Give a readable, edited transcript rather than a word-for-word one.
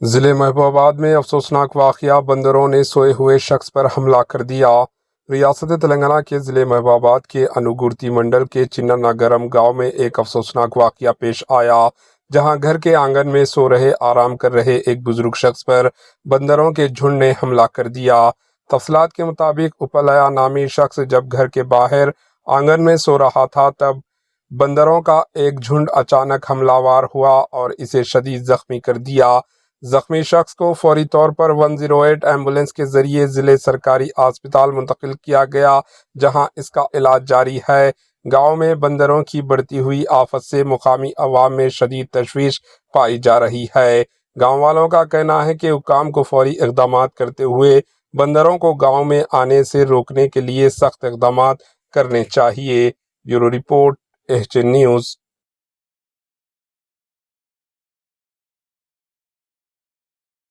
ضلع محبوب آباد میں افسوسناک واقعہ، بندروں نے سوئے ہوئے شخص پر حملہ کر دیا۔ ریاست تلنگانہ کے ضلع محبوب آباد کے انوگورتی منڈل کے چنناگرم گاؤں میں ایک افسوسناک واقعہ پیش آیا، جہاں گھر کے آنگن میں سو رہے آرام کر رہے ایک بزرگ شخص پر بندروں کے جھنڈ نے حملہ کر دیا۔ تفصیلات کے مطابق اپلیا نامی شخص جب گھر کے باہر آنگن میں سو رہا تھا، تب بندروں کا ایک جھنڈ اچانک حملہ ور ہوا اور اسے شدید زخمی کر دیا۔ زخمی شخص کو فوری طور پر 108 ایمبولینس کے ذریعے ضلع سرکاری اسپتال منتقل کیا گیا، جہاں اس کا علاج جاری ہے۔ گاؤں میں بندروں کی بڑھتی ہوئی آفت سے مقامی عوام میں شدید تشویش پائی جا رہی ہے۔ گاؤں والوں کا کہنا ہے کہ حکام کو فوری اقدامات کرتے ہوئے بندروں کو گاؤں میں آنے سے روکنے کے لیے سخت اقدامات کرنے چاہیے۔ Bureau report, H N news.